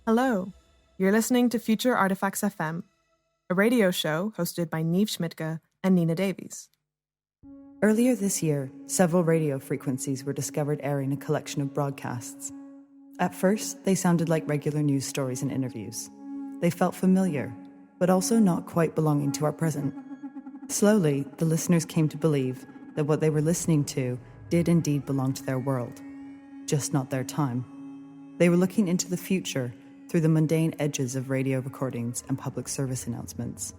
Hello, you're listening to Future Artifacts FM, a radio show hosted by EsságYn and Nina Davies. Earlier this year, several radio frequencies were discovered airing a collection of broadcasts. At first, they sounded like regular news stories and interviews. They felt familiar, but also not quite belonging to our present. Slowly, the listeners came to believe that what they were listening to did indeed belong to their world, just not their time. They were looking into the future through the mundane edges of radio recordings and public service announcements.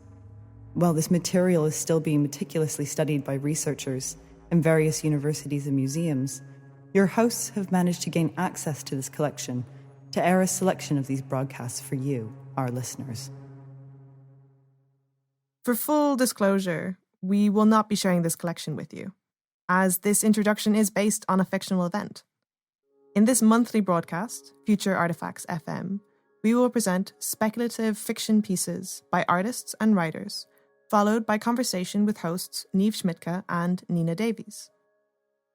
While this material is still being meticulously studied by researchers in various universities and museums, your hosts have managed to gain access to this collection to air a selection of these broadcasts for you, our listeners. For full disclosure, we will not be sharing this collection with you, as this introduction is based on a fictional event. In this monthly broadcast, Future Artifacts FM, we will present speculative fiction pieces by artists and writers, followed by conversation with hosts EsságYn and Nina Davies.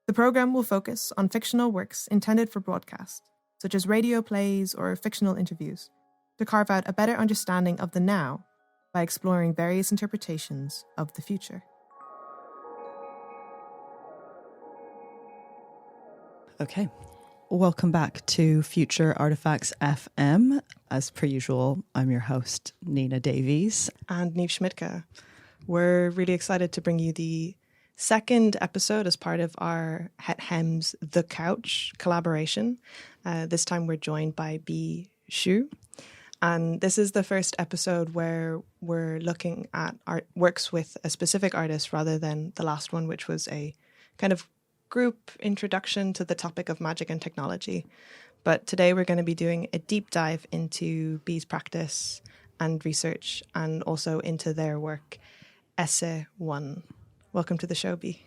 The programme will focus on fictional works intended for broadcast, such as radio plays or fictional interviews, to carve out a better understanding of the now by exploring various interpretations of the future. Okay. Welcome back to Future Artifacts FM. As per usual, I'm your host, Nina Davies. And EsságYn. We're really excited to bring you the second episode as part of our Het Hems The Couch collaboration. This time we're joined by Bea Xu. And this is the first episode where we're looking at works with a specific artist rather than the last one, which was a kind of group introduction to the topic of magic and technology. But today we're going to be doing a deep dive into Bea's practice and research and also into their work, EsságYn. Welcome to the show, Bea.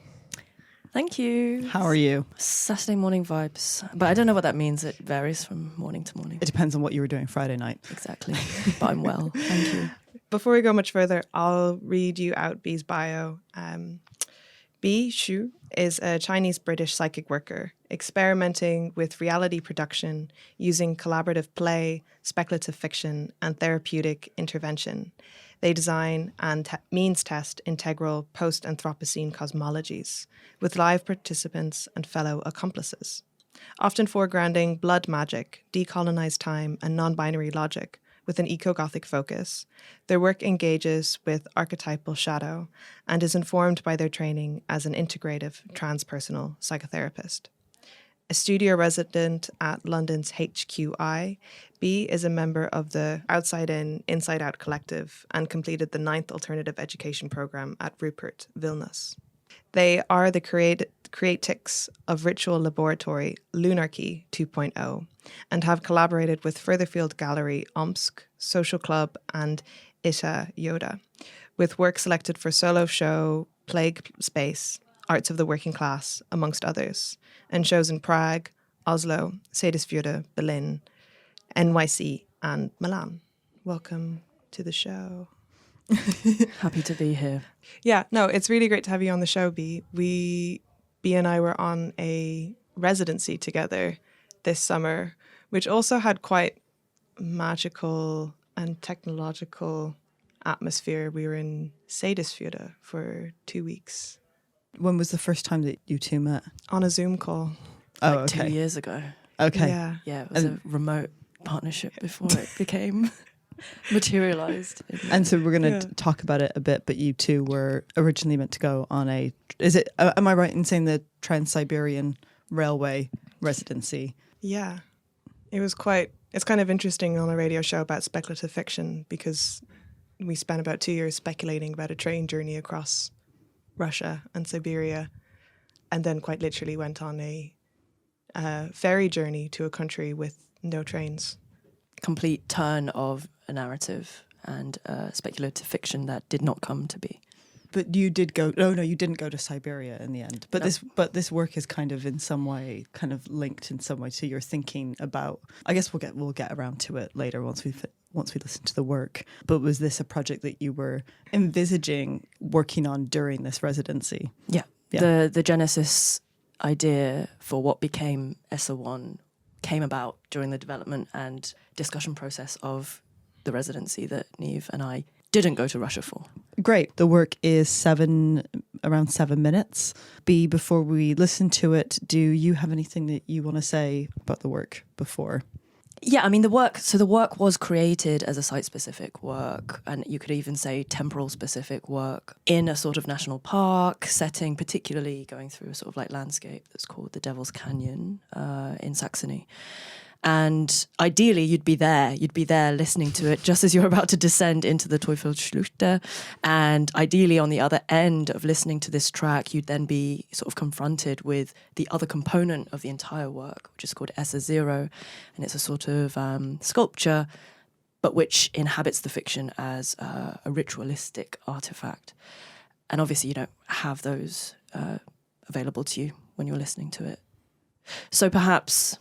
Thank you. How are you? Saturday morning vibes. But I don't know what that means. It varies from morning to morning. It depends on what you were doing Friday night. Exactly. But I'm well. Thank you. Before we go much further, I'll read you out Bea's bio. Bea Xu is a Chinese-British psychic worker, experimenting with reality production using collaborative play, speculative fiction, and therapeutic intervention. They design and means test integral post-Anthropocene cosmologies with live participants and fellow accomplices. Often foregrounding blood magic, decolonized time, and non-binary logic with an eco-Gothic focus, their work engages with archetypal shadow and is informed by their training as an integrative transpersonal psychotherapist. A studio resident at London's HQI, Bea is a member of the Outside-In, Inside-Out collective and completed the 9th alternative education program at Rupert, Vilnius. They are the creatics of ritual laboratory Lunarchy 2.0 and have collaborated with Furtherfield Gallery, Omsk, Social Club and Ita Yoda, with work selected for Solo Show, Plague Space, Arts of the Working Class, amongst others, and shows in Prague, Oslo, Sadisfjorda, Berlin, NYC and Milan. Welcome to the show. Happy to be here. Yeah, no, it's really great to have you on the show, Bea. Bea and I were on a residency together this summer, which also had quite magical and technological atmosphere. We were in Sadisfjorda for 2 weeks. When was the first time that you two met? On a Zoom call. Oh, like okay. 2 years ago. Okay. Yeah, it was a remote partnership before it became materialized. And so we're going to talk about it a bit, but you two were originally meant to go on am I right in saying the Trans-Siberian Railway residency? Yeah. It's kind of interesting on a radio show about speculative fiction because we spent about 2 years speculating about a train journey across Russia and Siberia, and then quite literally went on a ferry journey to a country with no trains. Complete turn of a narrative and speculative fiction that did not come to be. But you did go. No, you didn't go to Siberia in the end. But no. this work is kind of in some way, kind of linked in some way to your thinking about. I guess we'll get around to it later once we listen to the work. But was this a project that you were envisaging working on during this residency? Yeah. The genesis idea for what became EsságYn came about during the development and discussion process of the residency that Niamh and I didn't go to Russia for. Great. The work is around 7 minutes. Bea, before we listen to it, do you have anything that you want to say about the work before? Yeah, I mean, the work was created as a site-specific work, and you could even say temporal-specific work in a sort of national park setting, particularly going through a sort of like landscape that's called the Devil's Canyon in Saxony. And ideally, you'd be there listening to it just as you're about to descend into the Teufelsschluchte. And ideally, on the other end of listening to this track, you'd then be sort of confronted with the other component of the entire work, which is called EssäɁ. And it's a sort of sculpture, but which inhabits the fiction as a ritualistic artifact. And obviously, you don't have those available to you when you're listening to it. So perhaps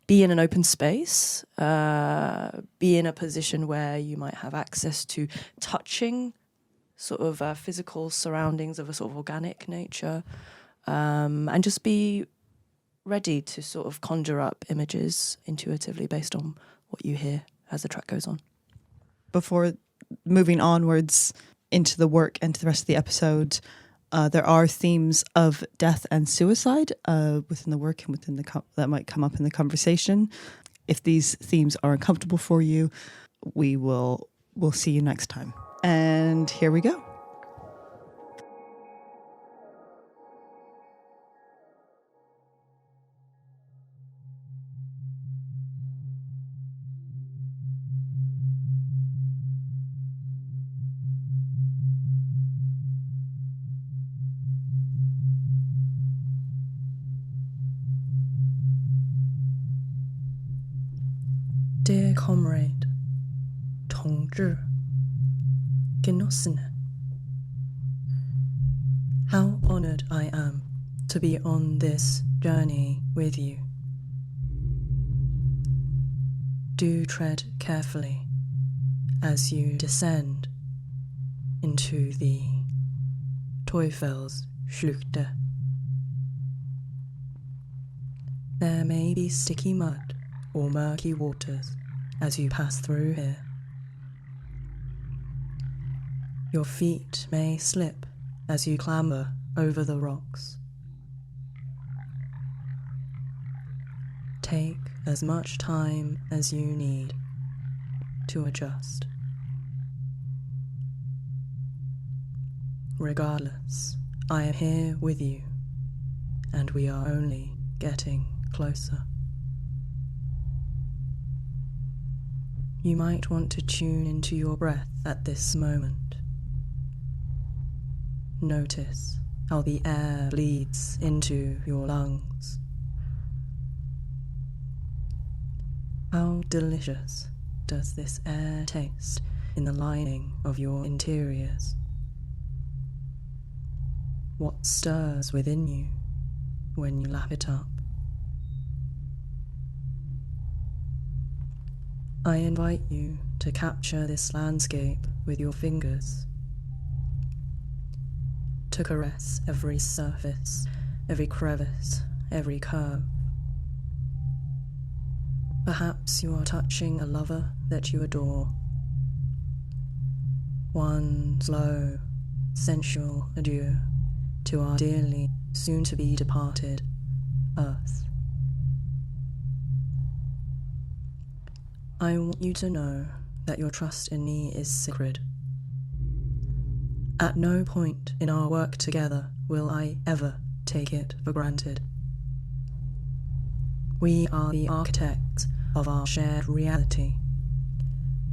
be in an open space, be in a position where you might have access to touching sort of physical surroundings of a sort of organic nature, and just be ready to sort of conjure up images intuitively based on what you hear as the track goes on. Before Moving onwards into the work and to the rest of the episode, there are themes of death and suicide within the work and within that might come up in the conversation. If these themes are uncomfortable for you, we'll see you next time. And here we go. Dear comrade, 同志, Genossinnen, how honoured I am to be on this journey with you. Do tread carefully as you descend into the Teufelsschluchte. There may be sticky mud or murky waters as you pass through here. Your feet may slip as you clamber over the rocks. Take as much time as you need to adjust. Regardless, I am here with you, and we are only getting closer. You might want to tune into your breath at this moment. Notice how the air bleeds into your lungs. How delicious does this air taste in the lining of your interiors? What stirs within you when you lap it up? I invite you to capture this landscape with your fingers, to caress every surface, every crevice, every curve. Perhaps you are touching a lover that you adore. One slow, sensual adieu to our dearly soon-to-be departed Earth. I want you to know that your trust in me is sacred. At no point in our work together will I ever take it for granted. We are the architects of our shared reality,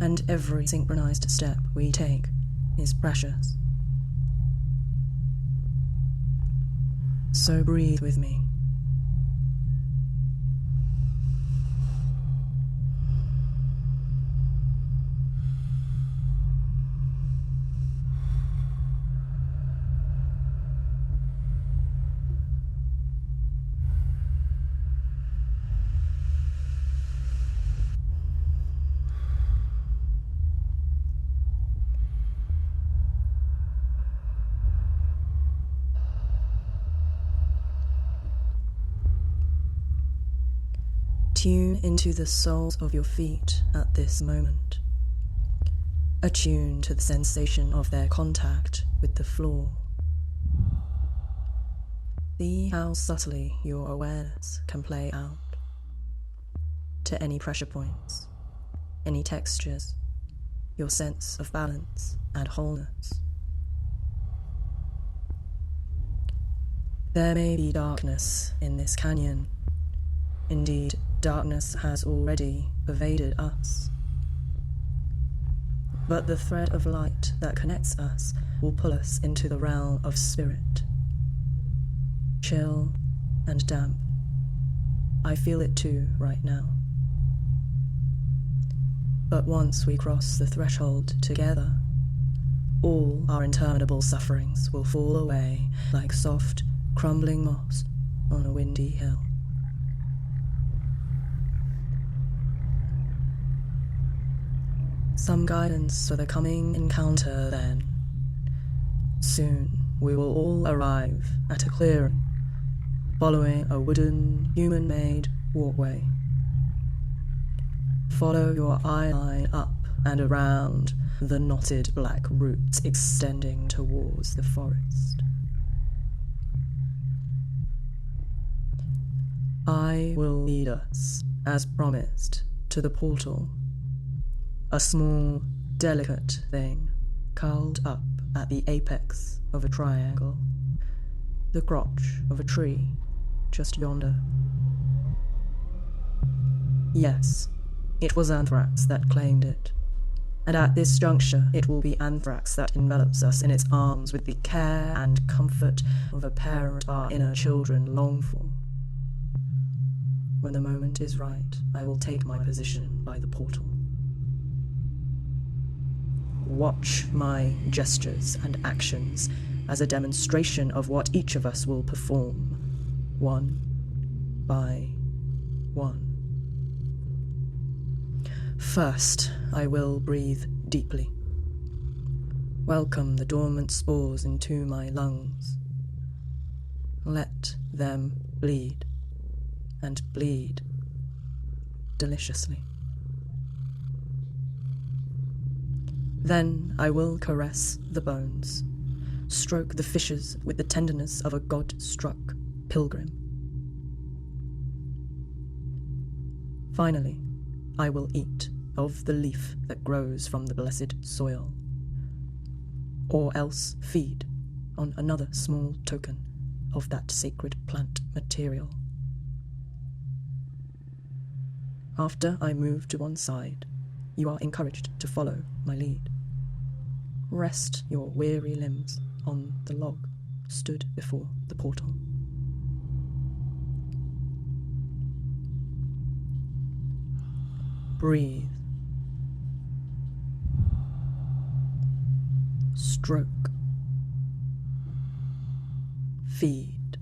and every synchronized step we take is precious. So breathe with me. Tune into the soles of your feet at this moment. Attune to the sensation of their contact with the floor. See how subtly your awareness can play out to any pressure points, any textures, your sense of balance and wholeness. There may be darkness in this canyon. Indeed, darkness has already pervaded us. But the thread of light that connects us will pull us into the realm of spirit. Chill and damp. I feel it too right now. But once we cross the threshold together, all our interminable sufferings will fall away like soft, crumbling moss on a windy hill. Some guidance for the coming encounter then. Soon we will all arrive at a clearing, following a wooden, human-made walkway. Follow your eye line up and around the knotted black roots extending towards the forest. I will lead us, as promised, to the portal. A small, delicate thing curled up at the apex of a triangle, the crotch of a tree just yonder. Yes, it was anthrax that claimed it, and at this juncture it will be anthrax that envelops us in its arms with the care and comfort of a parent our inner children long for. When the moment is right, I will take my position by the portal. Watch my gestures and actions as a demonstration of what each of us will perform, one by one. First, I will breathe deeply. Welcome the dormant spores into my lungs. Let them bleed, and bleed deliciously. Then I will caress the bones, stroke the fissures with the tenderness of a god-struck pilgrim. Finally, I will eat of the leaf that grows from the blessed soil, or else feed on another small token of that sacred plant material. After I move to one side, you are encouraged to follow my lead. Rest your weary limbs on the log stood before the portal. Breathe. Stroke. Feed.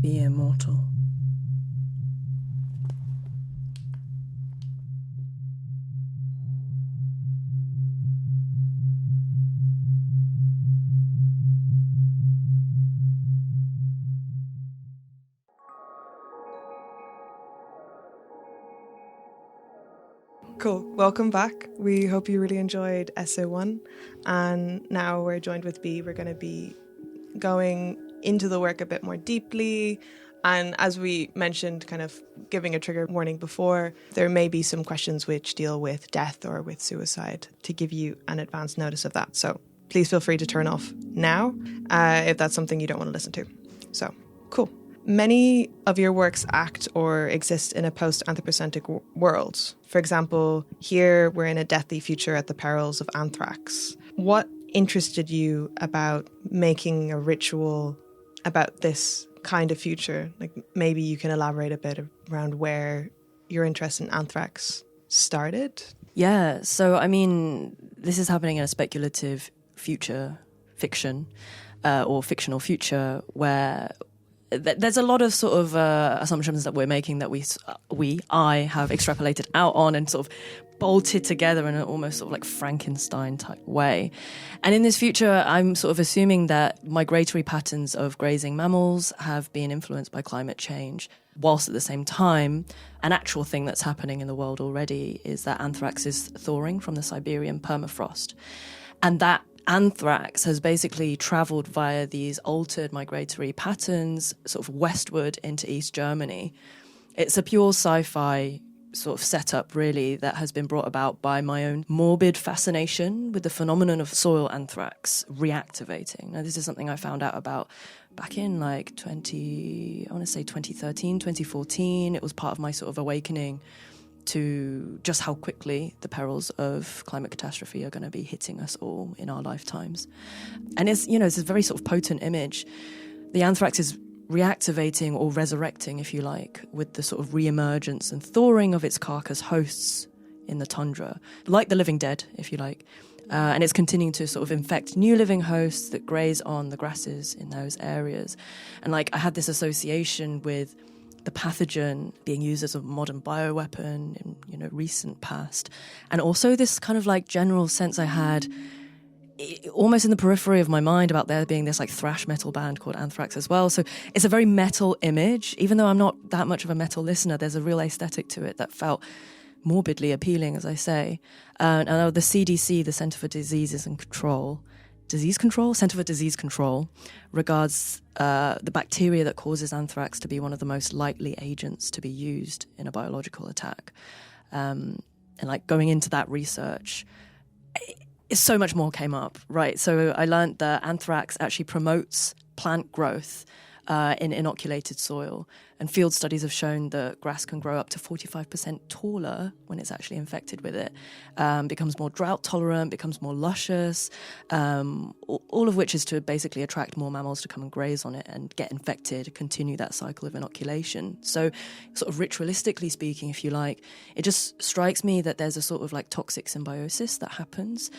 Be immortal. Cool. Welcome back. We hope you really enjoyed EssäÄ-1. And now we're joined with Bea. We're going to be going into the work a bit more deeply. And as we mentioned, kind of giving a trigger warning before, there may be some questions which deal with death or with suicide to give you an advance notice of that. So please feel free to turn off now if that's something you don't want to listen to. So, cool. Many of your works act or exist in a post-anthropocentric world. For example, here we're in a deathly future at the perils of anthrax. What interested you about making a ritual about this kind of future? Like, maybe you can elaborate a bit around where your interest in anthrax started? Yeah, so I mean, this is happening in a speculative future fiction or fictional future where there's a lot of sort of assumptions that we're making that I have extrapolated out on and sort of bolted together in an almost sort of like Frankenstein type way. And in this future, I'm sort of assuming that migratory patterns of grazing mammals have been influenced by climate change, whilst at the same time, an actual thing that's happening in the world already is that anthrax is thawing from the Siberian permafrost. And that anthrax has basically travelled via these altered migratory patterns sort of westward into East Germany. It's a pure sci-fi sort of setup, really, that has been brought about by my own morbid fascination with the phenomenon of soil anthrax reactivating. Now, this is something I found out about back in like 2013, 2014. It was part of my sort of awakening to just how quickly the perils of climate catastrophe are going to be hitting us all in our lifetimes. And it's a very sort of potent image. The anthrax is reactivating or resurrecting, if you like, with the sort of re-emergence and thawing of its carcass hosts in the tundra, like the living dead, if you like. And it's continuing to sort of infect new living hosts that graze on the grasses in those areas. And like I had this association with the pathogen being used as a modern bioweapon in, recent past. And also this kind of like general sense I had almost in the periphery of my mind about there being this like thrash metal band called Anthrax as well. So it's a very metal image. Even though I'm not that much of a metal listener, there's a real aesthetic to it that felt morbidly appealing, as I say. And the CDC, the Centre for Centre for Disease Control, regards the bacteria that causes anthrax to be one of the most likely agents to be used in a biological attack. And like going into that research, so much more came up, right? So I learned that anthrax actually promotes plant growth in inoculated soil. And field studies have shown that grass can grow up to 45% taller when it's actually infected with it, becomes more drought tolerant, becomes more luscious, all of which is to basically attract more mammals to come and graze on it and get infected, continue that cycle of inoculation. So sort of ritualistically speaking, if you like, it just strikes me that there's a sort of like toxic symbiosis that happens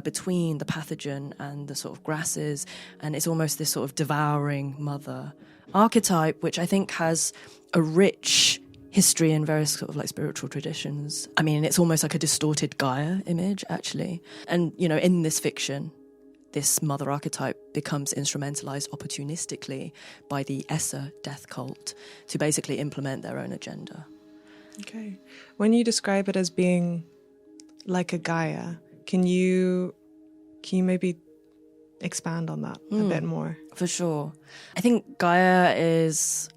between the pathogen and the sort of grasses, and it's almost this sort of devouring mother archetype, which I think has a rich history in various sort of like spiritual traditions. I mean, it's almost like a distorted Gaia image, actually. And, in this fiction, this mother archetype becomes instrumentalized opportunistically by the Essa death cult to basically implement their own agenda. Okay. When you describe it as being like a Gaia, can you maybe expand on that a bit more? For sure. I think Gaia is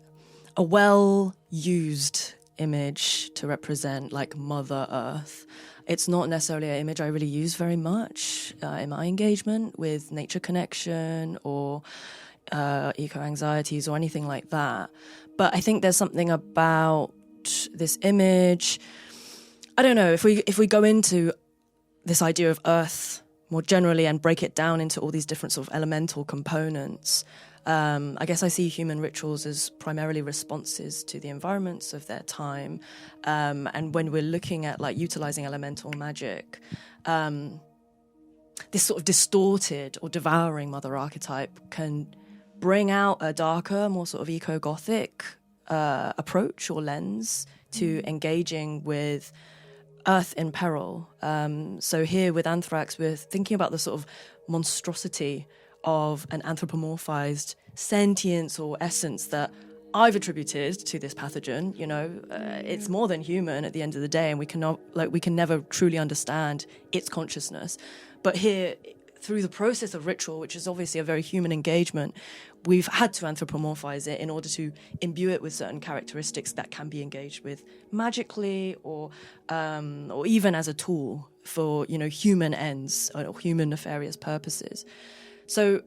a well-used image to represent like Mother Earth. It's not necessarily an image I really use very much in my engagement with nature connection or eco-anxieties or anything like that. But I think there's something about this image. I don't know, if we go into this idea of Earth more generally and break it down into all these different sort of elemental components, I guess I see human rituals as primarily responses to the environments of their time. And when we're looking at like utilizing elemental magic, this sort of distorted or devouring mother archetype can bring out a darker, more sort of eco-gothic approach or lens to engaging with Earth in peril. So here with Anthrax, we're thinking about the sort of monstrosity of an anthropomorphized sentience or essence that I've attributed to this pathogen. It's more than human at the end of the day, and we can never truly understand its consciousness. But here, through the process of ritual, which is obviously a very human engagement, we've had to anthropomorphize it in order to imbue it with certain characteristics that can be engaged with magically or even as a tool for, human ends or human nefarious purposes. So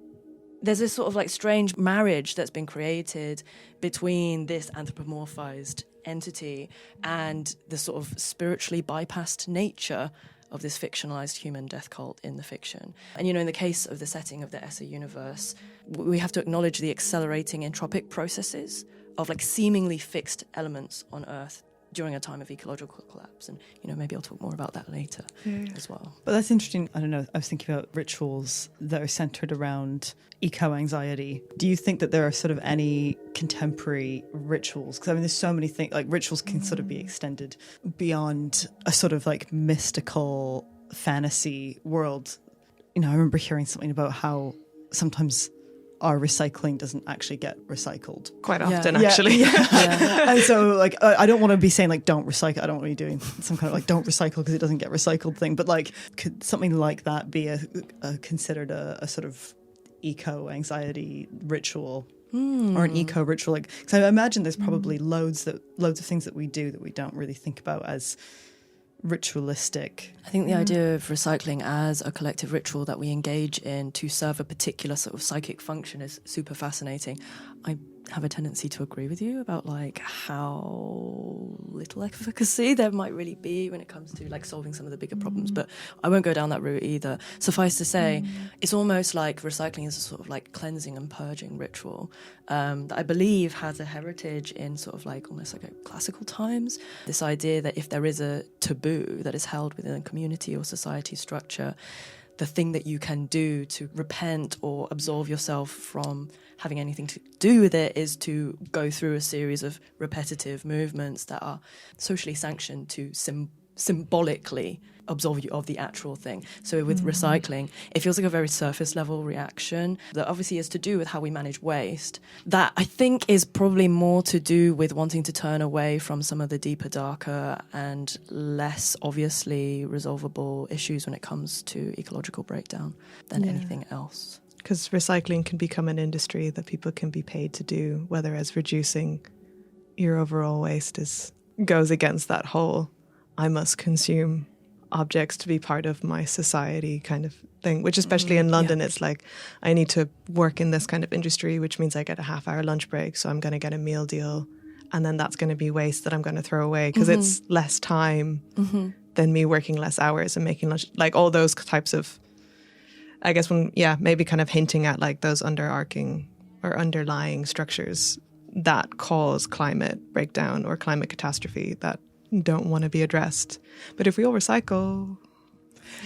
there's this sort of like strange marriage that's been created between this anthropomorphized entity and the sort of spiritually bypassed nature of this fictionalized human death cult in the fiction. And, in the case of the setting of the Essa universe, we have to acknowledge the accelerating entropic processes of like seemingly fixed elements on Earth during a time of ecological collapse. And, maybe I'll talk more about that later as well. But that's interesting. I don't know. I was thinking about rituals that are centered around eco-anxiety. Do you think that there are sort of any contemporary rituals? Because, there's so many things, like rituals can sort of be extended beyond a sort of like mystical fantasy world. I remember hearing something about how sometimes our recycling doesn't actually get recycled. Quite often, actually. Yeah. And so, like, I don't want to be saying, like, don't recycle. I don't want to be doing some kind of, like, don't recycle because it doesn't get recycled thing. But, like, could something like that be considered a sort of eco-anxiety ritual or an eco-ritual? Like, because I imagine there's probably loads of things that we do that we don't really think about as ritualistic. I think the idea of recycling as a collective ritual that we engage in to serve a particular sort of psychic function is super fascinating. I have a tendency to agree with you about like how little efficacy there might really be when it comes to like solving some of the bigger problems, but I won't go down that route either. Suffice to say, it's almost like recycling is a sort of like cleansing and purging ritual that I believe has a heritage in sort of like almost like a classical times. This idea that if there is a taboo that is held within a community or society structure, the thing that you can do to repent or absolve yourself from having anything to do with it is to go through a series of repetitive movements that are socially sanctioned to symbolically absolve you of the actual thing. So with recycling, it feels like a very surface level reaction that obviously is to do with how we manage waste. That I think is probably more to do with wanting to turn away from some of the deeper, darker and less obviously resolvable issues when it comes to ecological breakdown than anything else. Because recycling can become an industry that people can be paid to do, whereas reducing your overall waste goes against that whole I must consume objects to be part of my society kind of thing, which especially in London, it's like I need to work in this kind of industry, which means I get a half-hour lunch break, so I'm going to get a meal deal, and then that's going to be waste that I'm going to throw away because it's less time than me working less hours and making lunch, like all those types of, I guess maybe kind of hinting at like those underarching or underlying structures that cause climate breakdown or climate catastrophe that don't want to be addressed. But if we all recycle...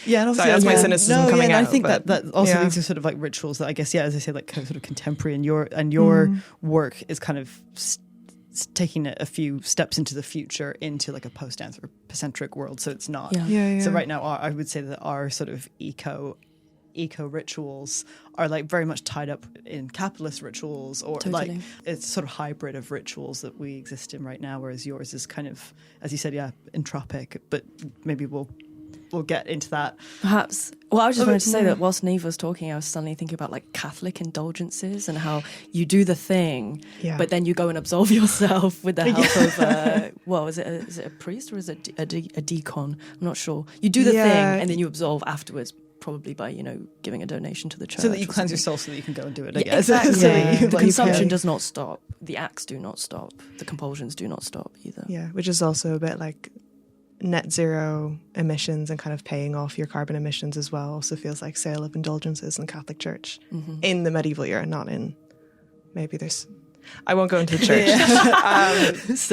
Yeah, and sorry, that's my cynicism coming out. I think that also leads to sort of like rituals that I guess, as I say, like kind of sort of contemporary, and your work is kind of taking a few steps into the future, into like a post-anthropocentric world. So it's not... So right now, I would say that our sort of eco rituals are like very much tied up in capitalist rituals, or like it's sort of hybrid of rituals that we exist in right now, whereas yours is kind of, as you said, entropic, but maybe we'll get into that. Perhaps. Well, I was just wanted to say that whilst Niamh was talking, I was suddenly thinking about like Catholic indulgences and how you do the thing, but then you go and absolve yourself with the help of, is it a priest or is it a deacon? I'm not sure. You do the thing and then you absolve afterwards, probably by, giving a donation to the church. So that you cleanse yourself so that you can go and do it, I guess. Exactly. The consumption does not stop. The acts do not stop. The compulsions do not stop either. Yeah, which is also a bit like net zero emissions and kind of paying off your carbon emissions as well. Also feels like sale of indulgences in the Catholic Church in the medieval era, not in... Maybe there's... I won't go into the church. That's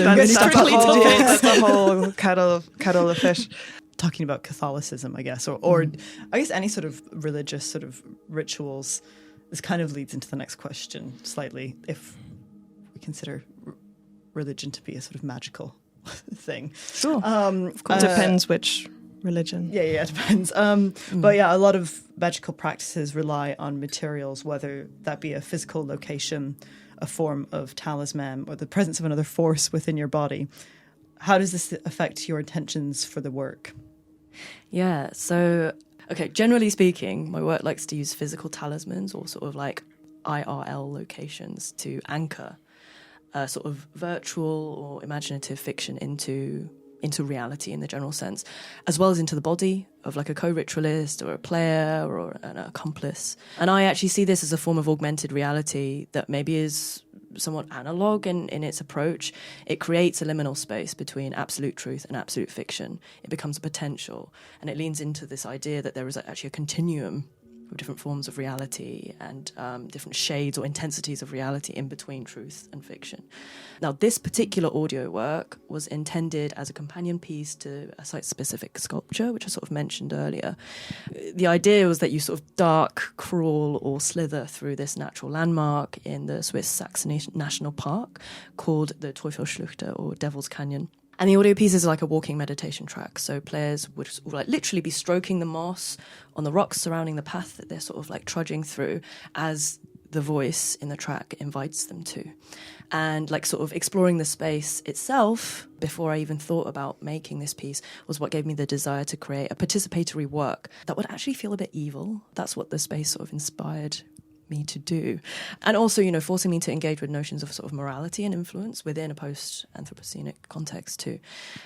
a whole kettle of fish. Talking about Catholicism, I guess, or I guess any sort of religious sort of rituals, this kind of leads into the next question slightly. If we consider religion to be a sort of magical thing. Sure. Of course. Depends which religion. Yeah, it depends. But a lot of magical practices rely on materials, whether that be a physical location, a form of talisman, or the presence of another force within your body. How does this affect your intentions for the work? Yeah, so, okay, generally speaking, my work likes to use physical talismans or sort of like IRL locations to anchor sort of virtual or imaginative fiction into reality in the general sense, as well as into the body of like a co-ritualist or a player or an accomplice. And I actually see this as a form of augmented reality that maybe is somewhat analog in its approach. It creates a liminal space between absolute truth and absolute fiction. It becomes a potential, and it leans into this idea that there is actually a continuum different forms of reality and different shades or intensities of reality in between truth and fiction. Now, this particular audio work was intended as a companion piece to a site-specific sculpture, which I sort of mentioned earlier. The idea was that you sort of dark crawl or slither through this natural landmark in the Swiss Saxony National Park called the Teufelsschluchte, or Devil's Canyon. And the audio piece is like a walking meditation track. So players would like literally be stroking the moss on the rocks surrounding the path that they're sort of like trudging through as the voice in the track invites them to. And like sort of exploring the space itself, before I even thought about making this piece, was what gave me the desire to create a participatory work that would actually feel a bit evil. That's what the space sort of inspired me to do. And also, you know, forcing me to engage with notions of sort of morality and influence within a post-Anthropocenic context too.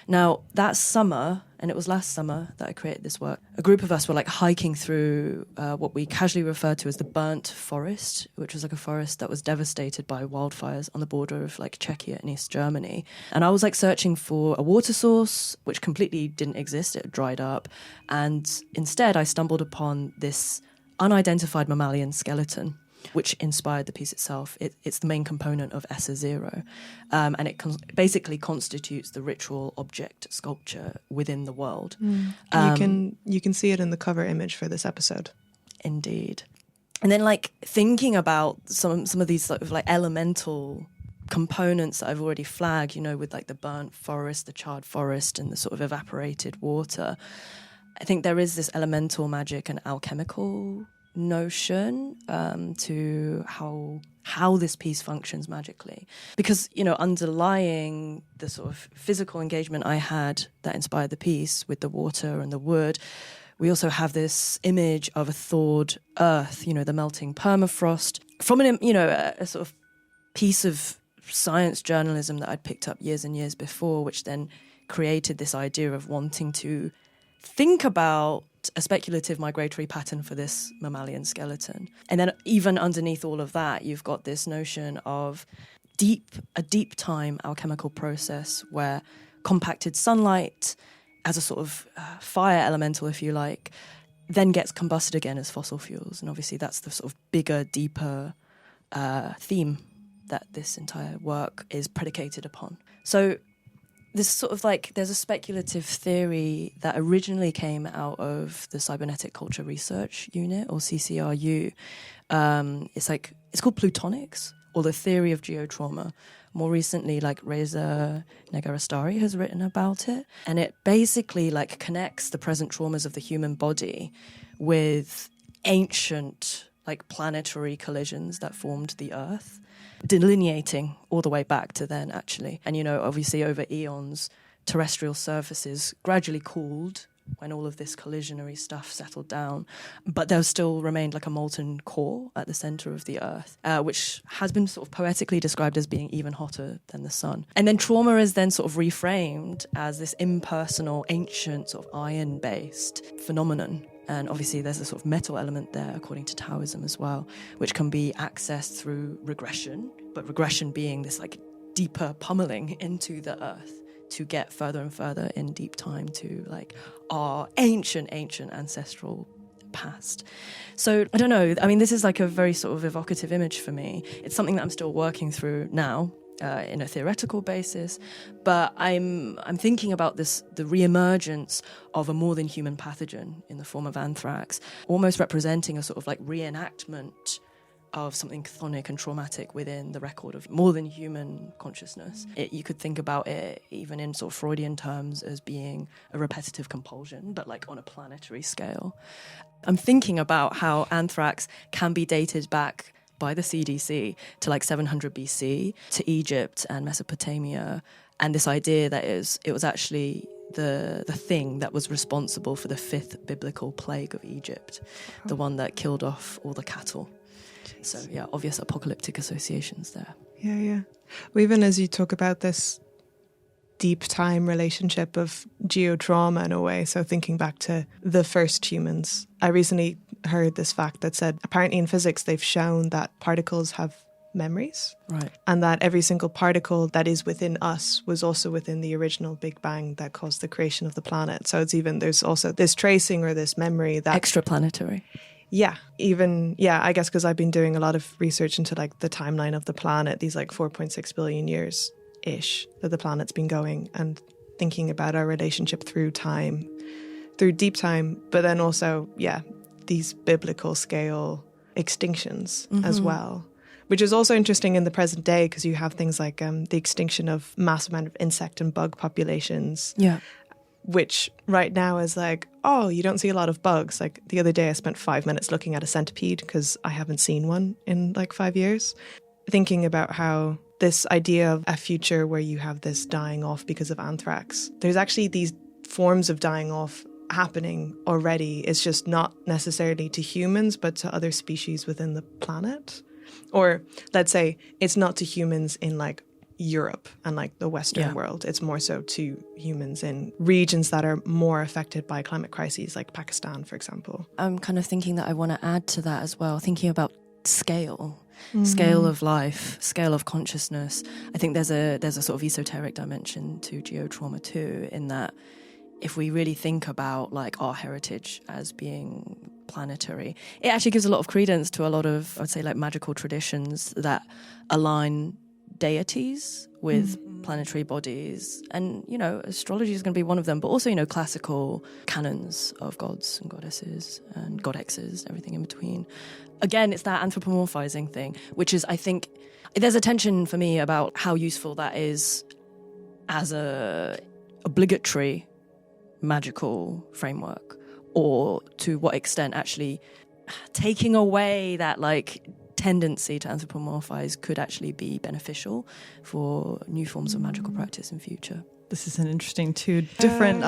Now, that summer, and it was last summer that I created this work, a group of us were like hiking through what we casually refer to as the burnt forest, which was like a forest that was devastated by wildfires on the border of like Czechia and East Germany. And I was like searching for a water source, which completely didn't exist. It had dried up. And instead, I stumbled upon this unidentified mammalian skeleton, which inspired the piece itself. It's the main component of EssäÄ, and it basically constitutes the ritual object sculpture within the world. You can see it in the cover image for this episode. Indeed. And then like thinking about some of these sort of like elemental components that I've already flagged, you know, with like the burnt forest, the charred forest, and the sort of evaporated water, I think there is this elemental magic and alchemical notion to how this piece functions magically. Because, you know, underlying the sort of physical engagement I had that inspired the piece with the water and the wood, we also have this image of a thawed earth, you know, the melting permafrost, from a sort of piece of science journalism that I'd picked up years and years before, which then created this idea of wanting to think about a speculative migratory pattern for this mammalian skeleton. And then even underneath all of that, you've got this notion of a deep time alchemical process where compacted sunlight as a sort of fire elemental, if you like, then gets combusted again as fossil fuels. And obviously that's the sort of bigger, deeper theme that this entire work is predicated upon. So this sort of like, there's a speculative theory that originally came out of the Cybernetic Culture Research Unit, or CCRU. It's called plutonics, or the theory of geotrauma. More recently, like Reza Negarestari has written about it. And it basically like connects the present traumas of the human body with ancient like planetary collisions that formed the Earth, delineating all the way back to then, actually. And, you know, obviously over eons, terrestrial surfaces gradually cooled when all of this collisionary stuff settled down. But there still remained like a molten core at the center of the Earth, which has been sort of poetically described as being even hotter than the sun. And then trauma is then sort of reframed as this impersonal, ancient, sort of iron-based phenomenon. And obviously there's a sort of metal element there, according to Taoism as well, which can be accessed through regression, but regression being this like deeper pummeling into the Earth to get further and further in deep time to like our ancient ancestral past. So I don't know, I mean, this is like a very sort of evocative image for me. It's something that I'm still working through now, in a theoretical basis, but I'm thinking about the reemergence of a more than human pathogen in the form of anthrax, almost representing a sort of like reenactment of something chthonic and traumatic within the record of more than human consciousness. You could think about it even in sort of Freudian terms as being a repetitive compulsion, but like on a planetary scale. I'm thinking about how anthrax can be dated back by the CDC to like 700 BC, to Egypt and Mesopotamia, and this idea that it was actually the thing that was responsible for the 5th biblical plague of Egypt, the one that killed off all the cattle. Jeez. So yeah, obvious apocalyptic associations there. Yeah. Well, even as you talk about this deep time relationship of geotrauma in a way, so thinking back to the first humans, I recently heard this fact that said apparently in physics they've shown that particles have memories, right, and that every single particle that is within us was also within the original Big Bang that caused the creation of the planet. So it's even, there's also this tracing or this memory that extraplanetary. I guess because I've been doing a lot of research into like the timeline of the planet, these like 4.6 billion years ish that the planet's been going, and thinking about our relationship through time, through deep time, but then also, these biblical scale extinctions as well, which is also interesting in the present day because you have things like the extinction of massive amount of insect and bug populations. Yeah. Which right now is like, oh, you don't see a lot of bugs. Like the other day I spent 5 minutes looking at a centipede because I haven't seen one in like 5 years. Thinking about how this idea of a future where you have this dying off because of anthrax, there's actually these forms of dying off happening already. It's just not necessarily to humans, but to other species within the planet. Or let's say it's not to humans in like Europe and like the Western world. It's more so to humans in regions that are more affected by climate crises, like Pakistan, for example. I'm kind of thinking that I want to add to that as well, thinking about scale of life, scale of consciousness. I think there's a sort of esoteric dimension to geotrauma too, in that if we really think about like our heritage as being planetary, it actually gives a lot of credence to a lot of, I'd say, like magical traditions that align deities with planetary bodies. And, you know, astrology is going to be one of them, but also, you know, classical canons of gods and goddesses and godexes, everything in between. Again, it's that anthropomorphizing thing, which is, I think, there's a tension for me about how useful that is as a obligatory magical framework, or to what extent actually taking away that like tendency to anthropomorphize could actually be beneficial for new forms of magical practice in future. This is an interesting different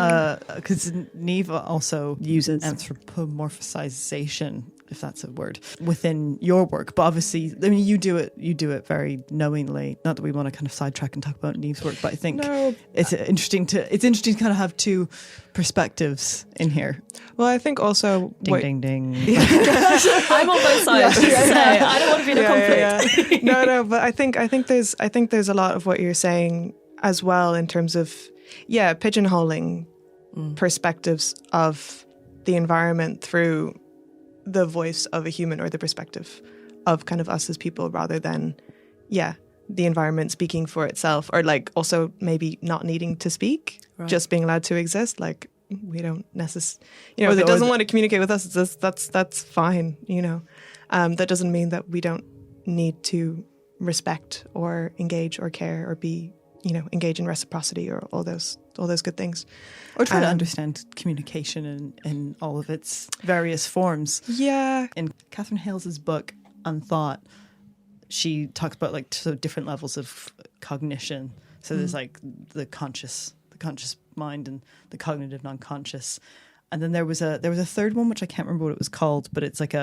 because Neva also uses anthropomorphization, if that's a word, within your work. But obviously, I mean, you do it very knowingly. Not that we want to kind of sidetrack and talk about Neve's work, but I think it's interesting to kind of have two perspectives in here. Well, I think also ding ding. I'm on both sides. I don't want to be in a conflict. No, but I think there's a lot of what you're saying as well in terms of pigeonholing perspectives of the environment through the voice of a human, or the perspective of kind of us as people, rather than the environment speaking for itself, or like also maybe not needing to speak, just being allowed to exist. Like we don't necessarily, if it doesn't want to communicate with us, that's fine, that doesn't mean that we don't need to respect or engage or care or be engage in reciprocity or all those good things. Or try to understand communication in all of its various forms. Yeah. In Catherine Hales's book, Unthought, she talks about like different levels of cognition. So there's like the conscious mind and the cognitive non-conscious. And then there was a third one, which I can't remember what it was called, but it's like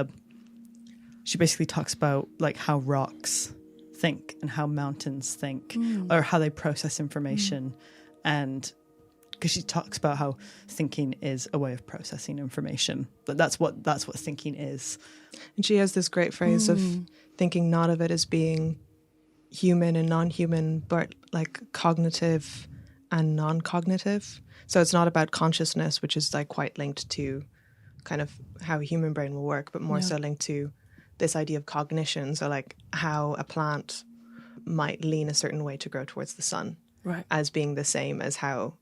she basically talks about like how rocks think and how mountains think, or how they process information. And because she talks about how thinking is a way of processing information, but that's what thinking is. And she has this great phrase of thinking not of it as being human and non-human, but like cognitive and non-cognitive. So it's not about consciousness, which is like quite linked to kind of how a human brain will work, but more so linked to this idea of cognition. So like how a plant might lean a certain way to grow towards the sun, as being the same as how,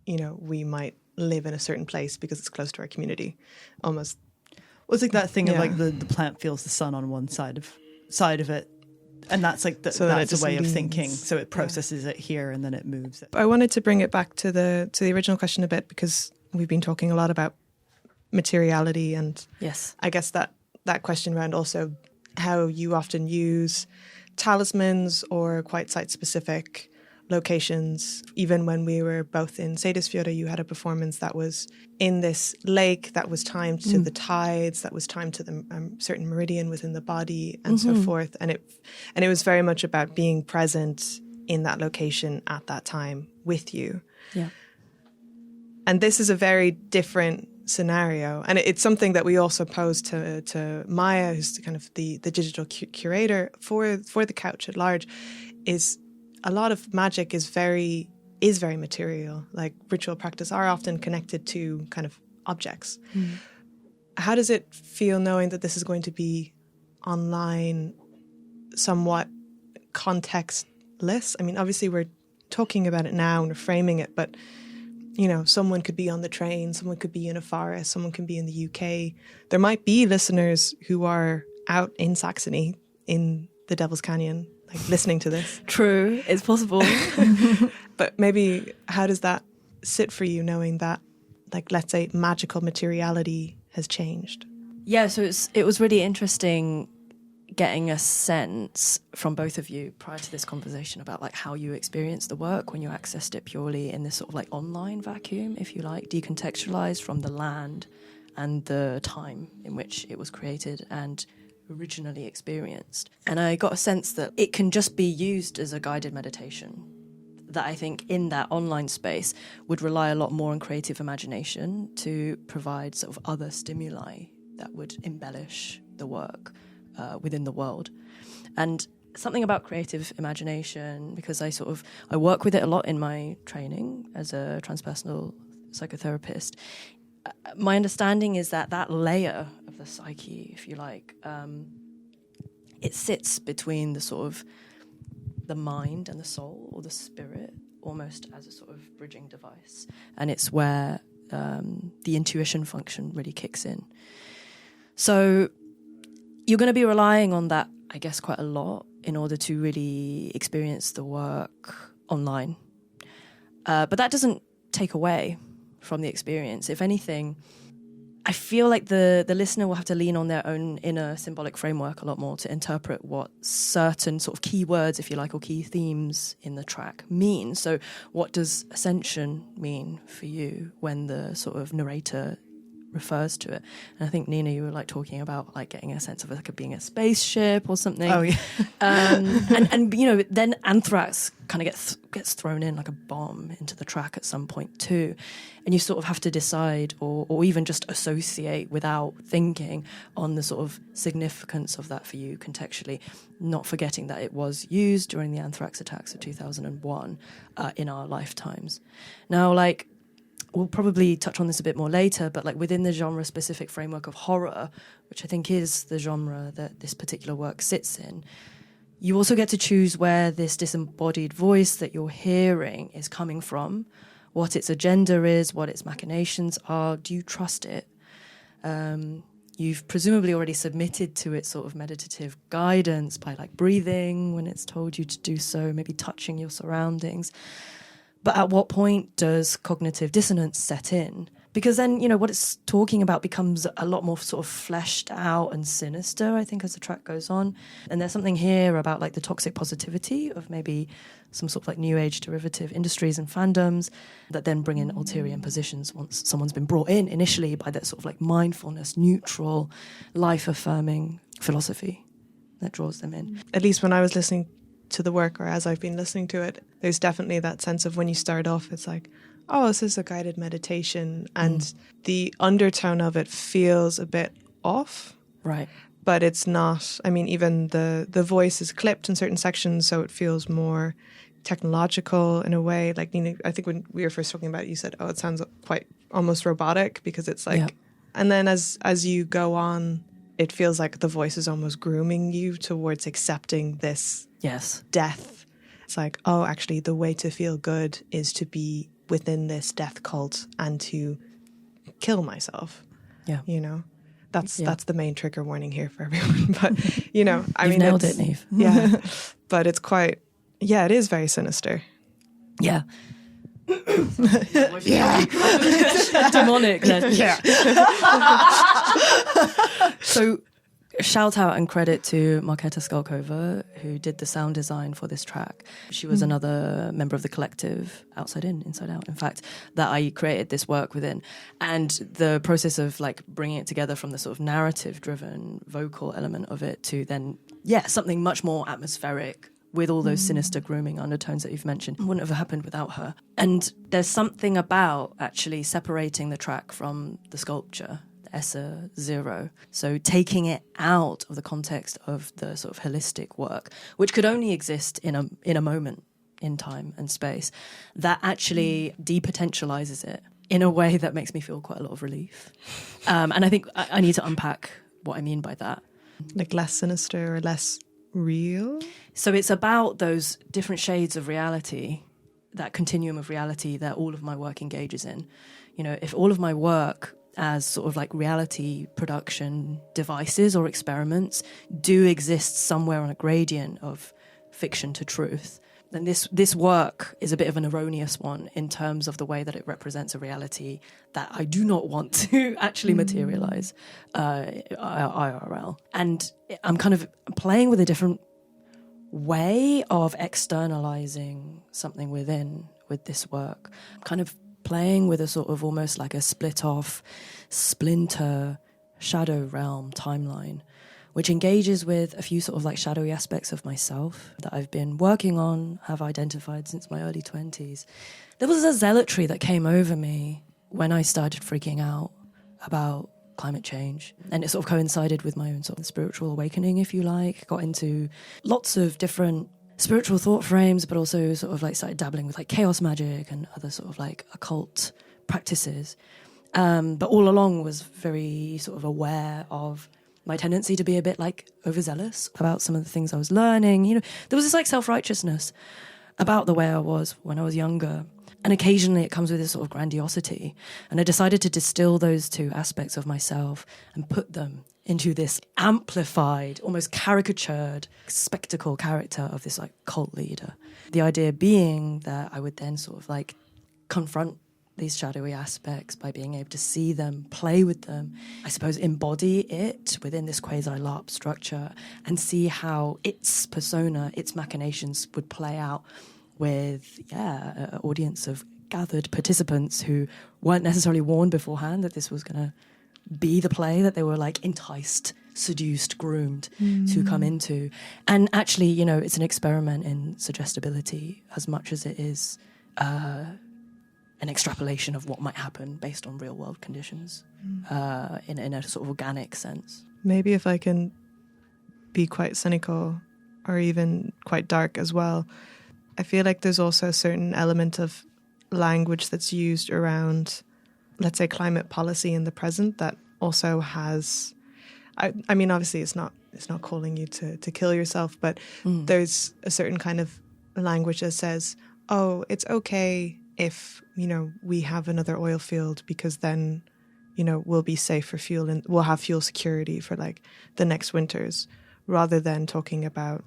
we might live in a certain place because it's close to our community. Almost. Well, it's like that thing of like the plant feels the sun on one side of it. And that's like that's a way of thinking. So it processes it here and then it moves it. I wanted to bring it back to the original question a bit, because we've been talking a lot about materiality, and I guess that question around also how you often use talismans or quite site-specific locations. Even when we were both in Seyðisfjörður, you had a performance that was in this lake that was timed to the tides, that was timed to the certain meridian within the body, and so forth. And it was very much about being present in that location at that time with you. Yeah. And this is a very different scenario, and it's something that we also pose to Maya, who's kind of the digital curator for the couch at large. Is a lot of magic is very material. Like ritual practice are often connected to kind of objects, how does it feel knowing that this is going to be online, somewhat contextless? I mean, obviously we're talking about it now and we're framing it, but you know, someone could be on the train, someone could be in a forest, someone can be in the UK. There might be listeners who are out in Saxony, in the Devil's Canyon, like listening to this. True, it's possible. But maybe how does that sit for you, knowing that, like, let's say magical materiality has changed? Yeah, so it was really interesting getting a sense from both of you prior to this conversation about like how you experienced the work when you accessed it purely in this sort of like online vacuum, if you like, decontextualized from the land and the time in which it was created and originally experienced. And I got a sense that it can just be used as a guided meditation, that I think in that online space would rely a lot more on creative imagination to provide sort of other stimuli that would embellish the work within the world. And something about creative imagination, because I work with it a lot in my training as a transpersonal psychotherapist. My understanding is that layer of the psyche, if you like, it sits between the sort of the mind and the soul, or the spirit, almost as a sort of bridging device. And it's where the intuition function really kicks in. So you're going to be relying on that, I guess, quite a lot in order to really experience the work online. But that doesn't take away from the experience. If anything, I feel like the listener will have to lean on their own inner symbolic framework a lot more to interpret what certain sort of key words, if you like, or key themes in the track mean. So what does ascension mean for you when the sort of narrator refers to it? And I think, Nina, you were like talking about like getting a sense of like it being a spaceship or something. Oh yeah. And you know, then anthrax kind of gets thrown in like a bomb into the track at some point too, and you sort of have to decide or even just associate without thinking on the sort of significance of that for you contextually, not forgetting that it was used during the anthrax attacks of 2001 in our lifetimes. Now, like, we'll probably touch on this a bit more later, but like within the genre-specific framework of horror, which I think is the genre that this particular work sits in, you also get to choose where this disembodied voice that you're hearing is coming from, what its agenda is, what its machinations are. Do you trust it? You've presumably already submitted to its sort of meditative guidance by like breathing when it's told you to do so, maybe touching your surroundings. But at what point does cognitive dissonance set in? Because then, you know, what it's talking about becomes a lot more sort of fleshed out and sinister, I think, as the track goes on. And there's something here about like the toxic positivity of maybe some sort of like new age derivative industries and fandoms that then bring in ulterior positions once someone's been brought in initially by that sort of like mindfulness, neutral, life-affirming philosophy that draws them in. At least when I was listening to the work, or as I've been listening to it, there's definitely that sense of when you start off, it's like, oh, this is a guided meditation, and the undertone of it feels a bit off. Right. But it's not. I mean, even the voice is clipped in certain sections, so it feels more technological in a way. Like, Nina, I think when we were first talking about it, you said, oh, it sounds quite almost robotic, because it's like, yeah. And then as you go on, it feels like the voice is almost grooming you towards accepting this death. It's like, oh, actually, the way to feel good is to be within this death cult and to kill myself. Yeah. You know, that's the main trigger warning here for everyone. But, you know, I mean, nailed it, Neve. Yeah. But it's quite, it is very sinister. Yeah. Yeah. Demonic. Yeah. So, shout out and credit to Marketa Skalkova, who did the sound design for this track. She was another member of the collective Outside In, Inside Out, in fact, that I created this work within. And the process of like bringing it together from the sort of narrative-driven vocal element of it to then, something much more atmospheric with all those sinister grooming undertones that you've mentioned wouldn't have happened without her. And there's something about actually separating the track from the sculpture, EssäÄ-1. So taking it out of the context of the sort of holistic work, which could only exist in a moment in time and space, that actually depotentializes it in a way that makes me feel quite a lot of relief. And I think I need to unpack what I mean by that. Like less sinister or less real? So it's about those different shades of reality, that continuum of reality that all of my work engages in. You know, if all of my work as sort of like reality production devices or experiments do exist somewhere on a gradient of fiction to truth, then this work is a bit of an erroneous one in terms of the way that it represents a reality that I do not want to actually materialize IRL. And I'm kind of playing with a different way of externalizing something within with this work. I'm kind of playing with a sort of almost like a split off, splinter, shadow realm timeline, which engages with a few sort of like shadowy aspects of myself that I've been working on, have identified since my early 20s. There was a zealotry that came over me when I started freaking out about climate change. And it sort of coincided with my own sort of spiritual awakening, if you like. Got into lots of different spiritual thought frames, but also sort of like started dabbling with like chaos magic and other sort of like occult practices. But all along was very sort of aware of my tendency to be a bit like overzealous about some of the things I was learning. You know, there was this like self-righteousness about the way I was when I was younger. And occasionally it comes with this sort of grandiosity. And I decided to distill those two aspects of myself and put them into this amplified, almost caricatured spectacle character of this like cult leader. The idea being that I would then sort of like confront these shadowy aspects by being able to see them, play with them, I suppose embody it within this quasi-LARP structure and see how its persona, its machinations would play out with, an audience of gathered participants who weren't necessarily warned beforehand that this was going to be the play that they were like enticed, seduced, groomed to come into. And actually, you know, it's an experiment in suggestibility as much as it is an extrapolation of what might happen based on real world conditions in a sort of organic sense. Maybe if I can be quite cynical or even quite dark as well, I feel like there's also a certain element of language that's used around, let's say, climate policy in the present that also has, I mean, obviously it's not calling you to kill yourself, but there's a certain kind of language that says, oh, it's okay if, you know, we have another oil field because then, you know, we'll be safe for fuel and we'll have fuel security for like the next winters, rather than talking about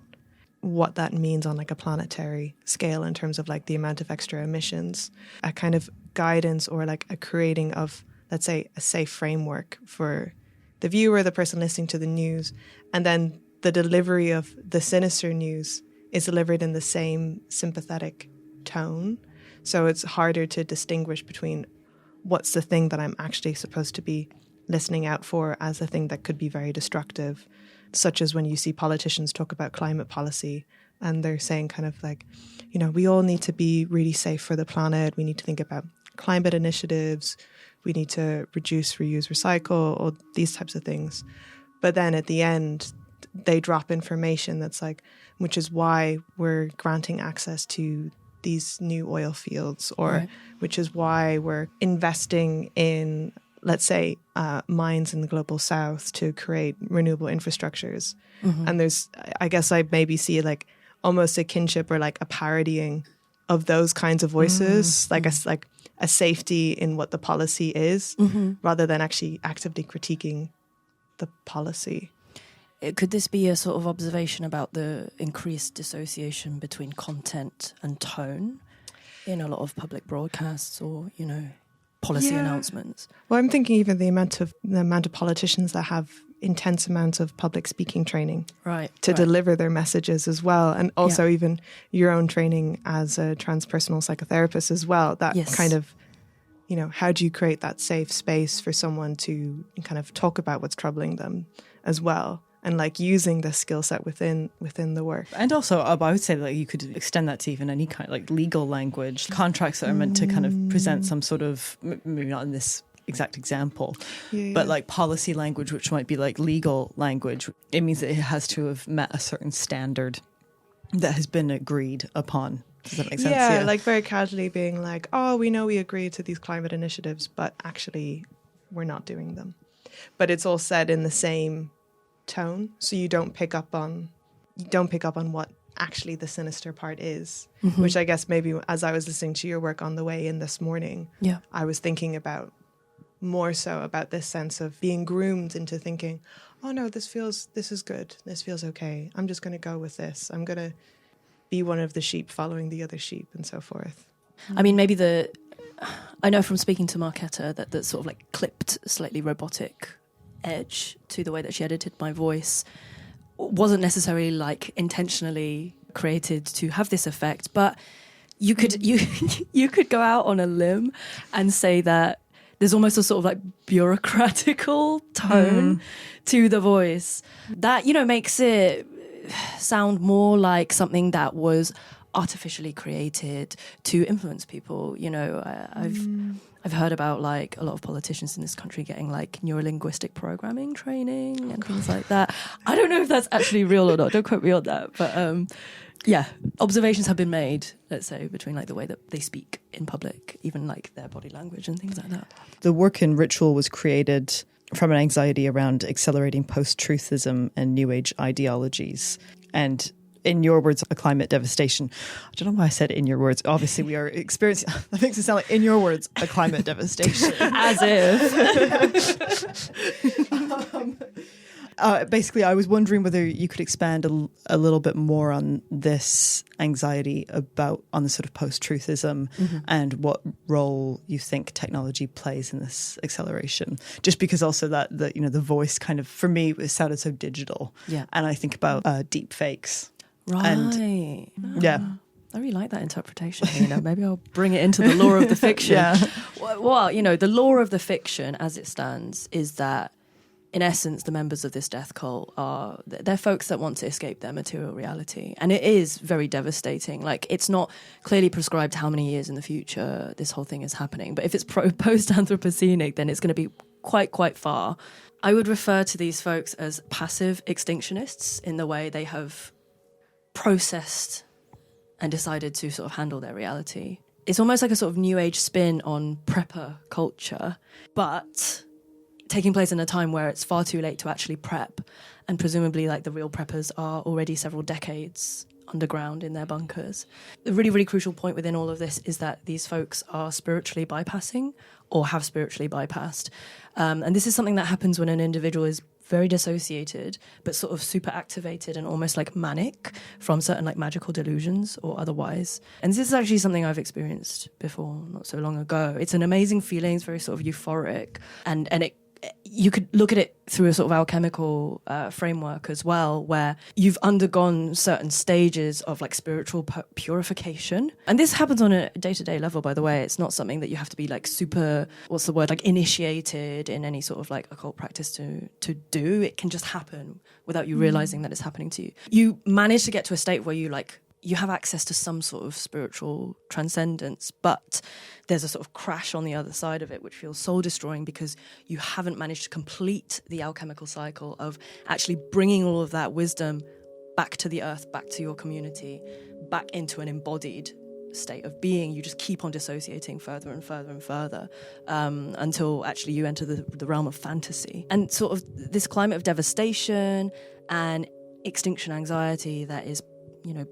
what that means on like a planetary scale in terms of like the amount of extra emissions, a kind of guidance or like a creating of, let's say, a safe framework for the viewer, the person listening to the news, and then the delivery of the sinister news is delivered in the same sympathetic tone. So it's harder to distinguish between what's the thing that I'm actually supposed to be listening out for as a thing that could be very destructive, such as when you see politicians talk about climate policy and they're saying kind of like, you know, we all need to be really safe for the planet. We need to think about climate initiatives. We need to reduce, reuse, recycle, all these types of things. But then at the end, they drop information that's like, which is why we're granting access to these new oil fields, or right, which is why we're investing in, let's say, mines in the global south to create renewable infrastructures. And there's, I guess I maybe see like almost a kinship or like a parodying of those kinds of voices, like a safety in what the policy is, rather than actually actively critiquing the policy. Could this be a sort of observation about the increased dissociation between content and tone in a lot of public broadcasts or, you know, policy announcements? Well, I'm thinking even the amount of politicians that have intense amounts of public speaking training to deliver their messages as well. And also even your own training as a transpersonal psychotherapist as well. That kind of, you know, how do you create that safe space for someone to kind of talk about what's troubling them as well? And like using the skill set within the work. And also, I would say that you could extend that to even any kind of like legal language, contracts that are meant to kind of present some sort of, maybe not in this exact example, but like policy language, which might be like legal language. It means that it has to have met a certain standard that has been agreed upon Does that make sense? Yeah, like very casually being like, oh, we know we agree to these climate initiatives, but actually we're not doing them. But it's all said in the same tone, so you don't pick up on what actually the sinister part is, which I guess maybe as I was listening to your work on the way in this morning, I was thinking about more so about this sense of being groomed into thinking, oh no, this is good, this feels okay, I'm just going to go with this, I'm going to be one of the sheep following the other sheep and so forth. I mean, maybe I know from speaking to Marketa that the sort of like clipped, slightly robotic edge to the way that she edited my voice wasn't necessarily like intentionally created to have this effect, but you could go out on a limb and say that there's almost a sort of like bureaucratical tone to the voice that, you know, makes it sound more like something that was artificially created to influence people. You know, I've heard about like a lot of politicians in this country getting like neurolinguistic programming training and things like that. I don't know if that's actually real or not. Don't quote me on that. But yeah, observations have been made, let's say, between like the way that they speak in public, even like their body language and things like that. The work in Ritual was created from an anxiety around accelerating post-truthism and New Age ideologies. And in your words, a climate devastation. I don't know why I said in your words. Obviously, we are experiencing, that makes it sound like in your words, a climate devastation. As if. Basically, I was wondering whether you could expand a little bit more on this anxiety on the sort of post-truthism and what role you think technology plays in this acceleration. Just because also that the voice kind of, for me, it sounded so digital. Yeah. And I think about deep fakes. Right. And, yeah. I really like that interpretation. You know, maybe I'll bring it into the lore of the fiction. Yeah. Well, you know, the lore of the fiction as it stands is that, in essence, the members of this death cult they're folks that want to escape their material reality. And it is very devastating. Like, it's not clearly prescribed how many years in the future this whole thing is happening. But if it's post-Anthropocenic, then it's going to be quite far. I would refer to these folks as passive extinctionists in the way they have processed and decided to sort of handle their reality. It's almost like a sort of new age spin on prepper culture, but taking place in a time where it's far too late to actually prep, and presumably like the real preppers are already several decades underground in their bunkers. The really, really crucial point within all of this is that these folks are spiritually bypassing or have spiritually bypassed. And this is something that happens when an individual is very dissociated, but sort of super activated and almost like manic from certain like magical delusions or otherwise. And this is actually something I've experienced before, not so long ago. It's an amazing feeling. It's very sort of euphoric, and you could look at it through a sort of alchemical framework as well, where you've undergone certain stages of like spiritual purification. And this happens on a day-to-day level, by the way. It's not something that you have to be like super, like initiated in any sort of like occult practice to do. It can just happen without you realizing that it's happening to you. You manage to get to a state where you have access to some sort of spiritual transcendence, but there's a sort of crash on the other side of it, which feels soul-destroying because you haven't managed to complete the alchemical cycle of actually bringing all of that wisdom back to the earth, back to your community, back into an embodied state of being. You just keep on dissociating further and further and further until actually you enter the realm of fantasy. And sort of this climate of devastation and extinction anxiety that is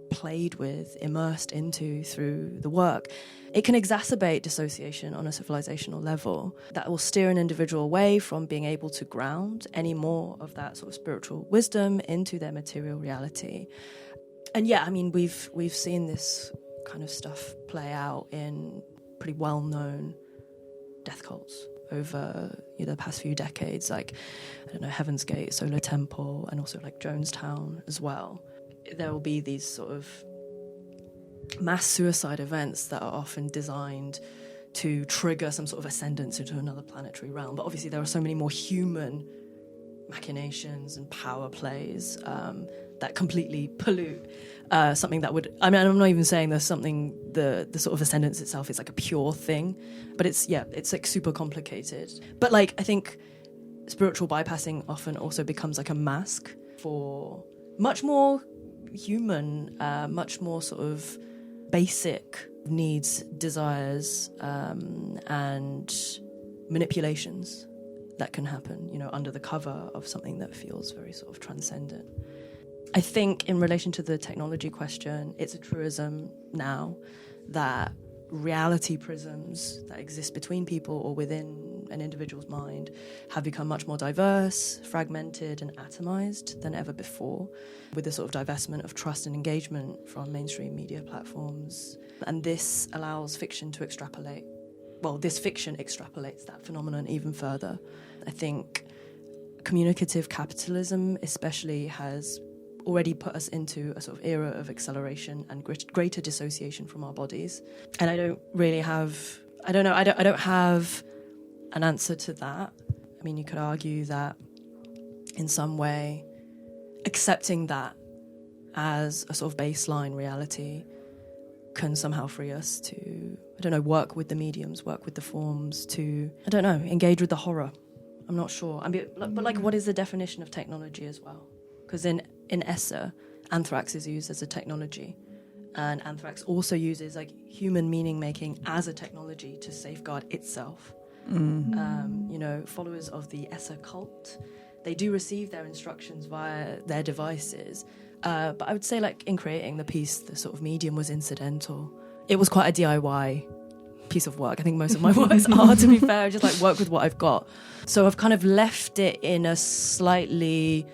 played with, immersed into through the work, it can exacerbate dissociation on a civilizational level that will steer an individual away from being able to ground any more of that sort of spiritual wisdom into their material reality. And yeah, I mean, we've seen this kind of stuff play out in pretty well-known death cults over the past few decades, like, I don't know, Heaven's Gate, Solar Temple, and also like Jonestown as well. There will be these sort of mass suicide events that are often designed to trigger some sort of ascendance into another planetary realm. But obviously there are so many more human machinations and power plays that completely pollute something that would... I mean, I'm not even saying there's something... The sort of ascendance itself is like a pure thing. But it's like super complicated. But like, I think spiritual bypassing often also becomes like a mask for much more human, much more sort of basic needs, desires, and manipulations that can happen, you know, under the cover of something that feels very sort of transcendent. I think in relation to the technology question, it's a truism now that reality prisms that exist between people or within an individual's mind have become much more diverse, fragmented and atomized than ever before, with the sort of divestment of trust and engagement from mainstream media platforms. And this allows fiction to extrapolate. Well, this fiction extrapolates that phenomenon even further. I think communicative capitalism especially has already put us into a sort of era of acceleration and greater dissociation from our bodies. And I don't really have, I don't have an answer to that. I mean, you could argue that in some way, accepting that as a sort of baseline reality can somehow free us to, I don't know, work with the mediums, work with the forms, to, I don't know, engage with the horror. I'm not sure. I mean, but like, what is the definition of technology as well? Because in EssäÄ, anthrax is used as a technology, and anthrax also uses like human meaning making as a technology to safeguard itself. You know, followers of the EssäÄ cult, they do receive their instructions via their devices, but I would say, like, in creating the piece, the sort of medium was incidental. It was quite a DIY piece of work. I think most of my works are, to be fair, just like work with what I've got. So I've kind of left it in a slightly,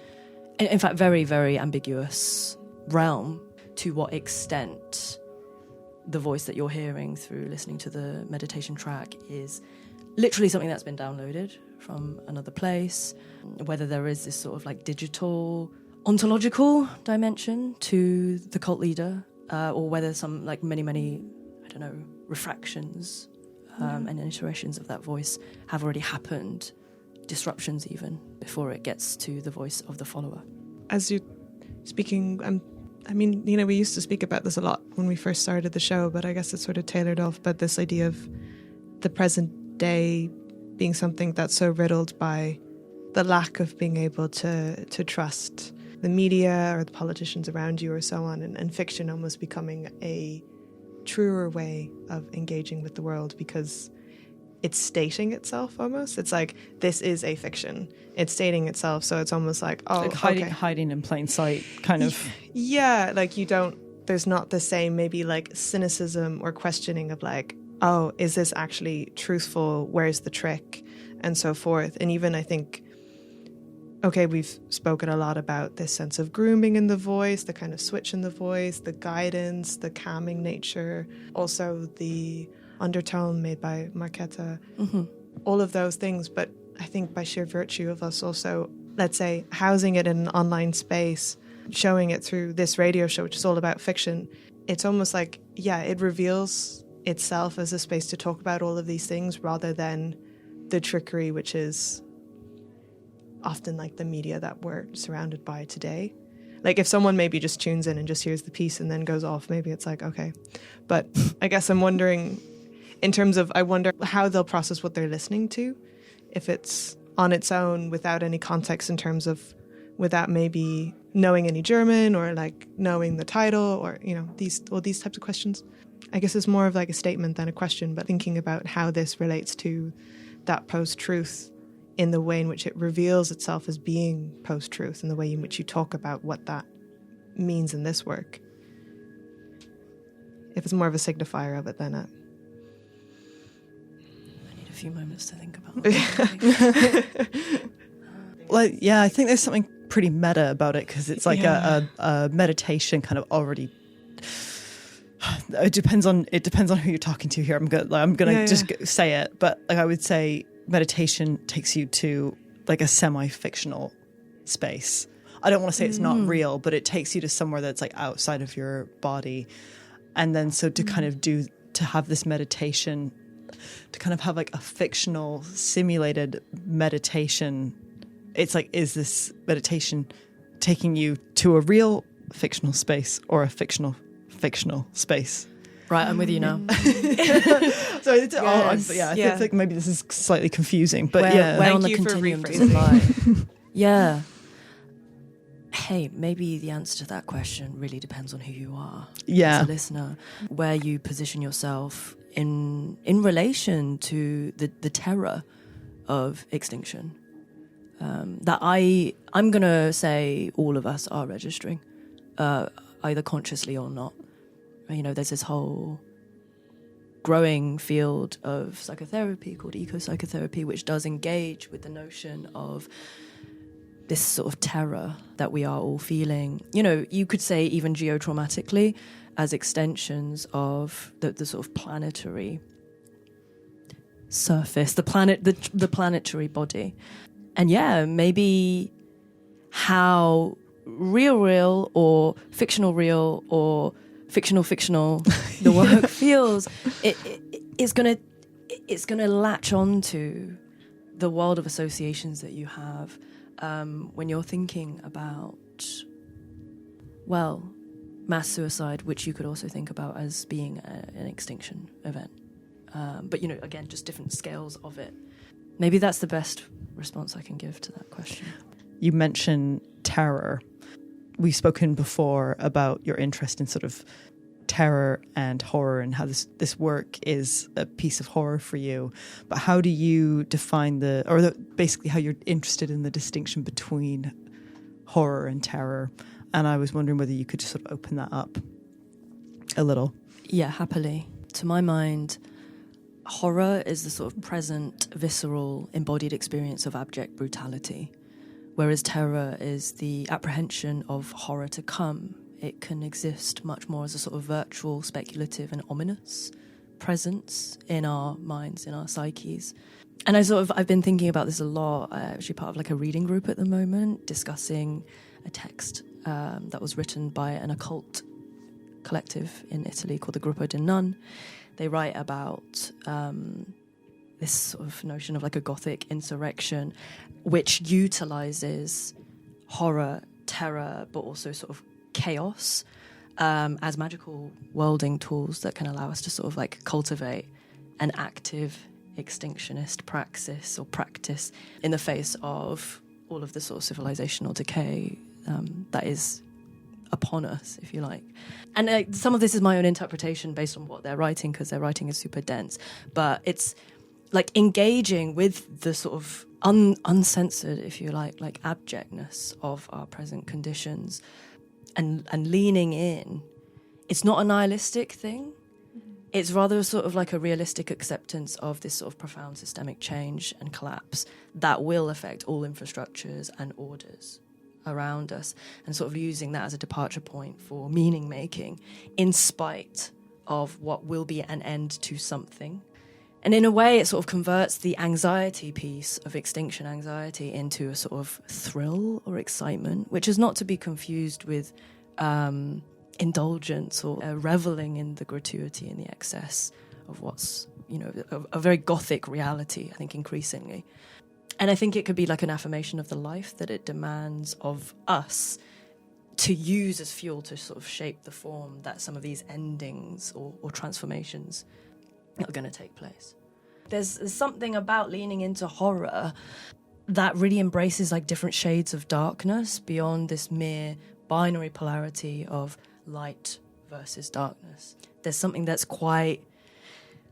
in fact, very, very ambiguous realm to what extent the voice that you're hearing through listening to the meditation track is literally something that's been downloaded from another place, whether there is this sort of like digital ontological dimension to the cult leader, or whether some like many, I don't know, refractions and iterations of that voice have already happened, disruptions even, before it gets to the voice of the follower. As you're speaking, I mean, you know, we used to speak about this a lot when we first started the show, but I guess it's sort of tailored off, but this idea of the present day being something that's so riddled by the lack of being able to trust the media or the politicians around you or so on, and fiction almost becoming a truer way of engaging with the world because it's stating itself almost. It's like, this is a fiction. It's stating itself, so it's almost like, oh, like hiding in plain sight, kind of. Yeah, like there's not the same maybe like cynicism or questioning of like, oh, is this actually truthful? Where's the trick? And so forth. And even I think, okay, we've spoken a lot about this sense of grooming in the voice, the kind of switch in the voice, the guidance, the calming nature, also the undertone made by Marketa, all of those things. But I think by sheer virtue of us also, let's say, housing it in an online space, showing it through this radio show, which is all about fiction, it's almost like, yeah, it reveals itself as a space to talk about all of these things rather than the trickery, which is often like the media that we're surrounded by today. Like if someone maybe just tunes in and just hears the piece and then goes off, maybe it's like, okay. But I guess I'm wondering, in terms of, I wonder how they'll process what they're listening to, if it's on its own without any context in terms of, without maybe knowing any German or like knowing the title or, you know, all these types of questions. I guess it's more of like a statement than a question, but thinking about how this relates to that post-truth in the way in which it reveals itself as being post-truth, in the way in which you talk about what that means in this work. If it's more of a signifier of it than a... I need a few moments to think about it. Well, yeah, I think there's something pretty meta about it because it's like a meditation kind of already... It depends on who you're talking to here. I'm gonna say it, but like I would say meditation takes you to like a semi-fictional space. I don't want to say it's not real, but it takes you to somewhere that's like outside of your body. And then so to kind of to have this meditation, to kind of have like a fictional simulated meditation, it's like, is this meditation taking you to a real fictional space or a fictional space? Right, I'm with you now. So it's, I think maybe this is slightly confusing, but where on the continuum does it lie? Yeah. hey, maybe the answer to that question really depends on who you are Yeah. as a listener, where you position yourself in relation to the terror of extinction. That I'm going to say all of us are registering, either consciously or not. You know, there's this whole growing field of psychotherapy called eco-psychotherapy, which does engage with the notion of this sort of terror that we are all feeling. You know, you could say even geotraumatically as extensions of the sort of planetary surface, the planetary body. And yeah, maybe how real or fictional or fictional the work feels, it's gonna latch on to the world of associations that you have when you're thinking about, well, mass suicide, which you could also think about as being an extinction event. But, you know, again, just different scales of it. Maybe that's the best response I can give to that question. You mentioned terror. We've spoken before about your interest in sort of terror and horror and how this work is a piece of horror for you. But how do you define basically how you're interested in the distinction between horror and terror? And I was wondering whether you could just sort of open that up a little. Yeah, happily. To my mind, horror is the sort of present, visceral, embodied experience of abject brutality, whereas terror is the apprehension of horror to come. It can exist much more as a sort of virtual, speculative and ominous presence in our minds, in our psyches. And I've been thinking about this a lot. I'm actually part of like a reading group at the moment, discussing a text that was written by an occult collective in Italy called the Gruppo di Nun. They write about this sort of notion of like a Gothic insurrection, which utilizes horror, terror, but also sort of chaos as magical worlding tools that can allow us to sort of like cultivate an active extinctionist praxis or practice in the face of all of the sort of civilizational decay that is upon us, if you like. And some of this is my own interpretation based on what they're writing, because their writing is super dense, but it's like engaging with the sort of uncensored, if you like abjectness of our present conditions and leaning in. It's not a nihilistic thing. It's rather sort of like a realistic acceptance of this sort of profound systemic change and collapse that will affect all infrastructures and orders around us, and sort of using that as a departure point for meaning making in spite of what will be an end to something. And in a way, it sort of converts the anxiety piece of extinction anxiety into a sort of thrill or excitement, which is not to be confused with indulgence or reveling in the gratuity and the excess of what's, you know, a very Gothic reality, I think, increasingly. And I think it could be like an affirmation of the life that it demands of us to use as fuel to sort of shape the form that some of these endings or transformations are going to take place. There's something about leaning into horror that really embraces like different shades of darkness beyond this mere binary polarity of light versus darkness. There's something that's quite,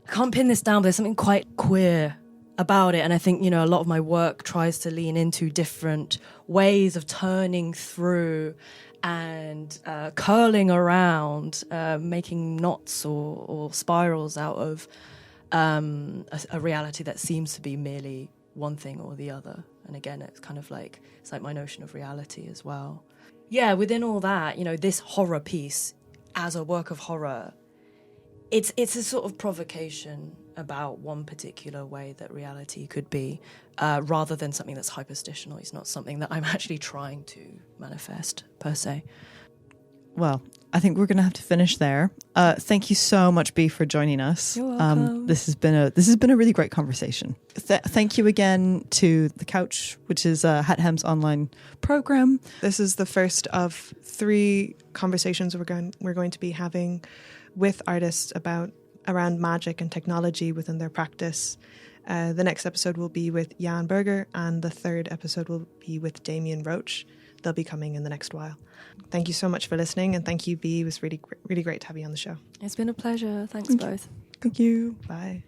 I can't pin this down, but there's something quite queer about it. And I think, you know, a lot of my work tries to lean into different ways of turning through and curling around, making knots or spirals out of a reality that seems to be merely one thing or the other. And again, it's kind of like, it's like my notion of reality as well. Yeah, within all that, you know, this horror piece as a work of horror, it's a sort of provocation about one particular way that reality could be, rather than something that's hyperstitional. It's not something that I'm actually trying to manifest, per se. Well, I think we're going to have to finish there. Thank you so much, Bea, for joining us. You're welcome. This has been a really great conversation. Thank you again to The Couch, which is HatHem's online program. This is the first of 3 conversations we're going to be having with artists around magic and technology within their practice. The next episode will be with Jan Berger, and the 3rd episode will be with Damien Roach. they'll be coming in the next while. Thank you so much for listening, and thank you, Bea. It was really, really great to have you on the show. It's been a pleasure. Thanks both. Thank you. Bye.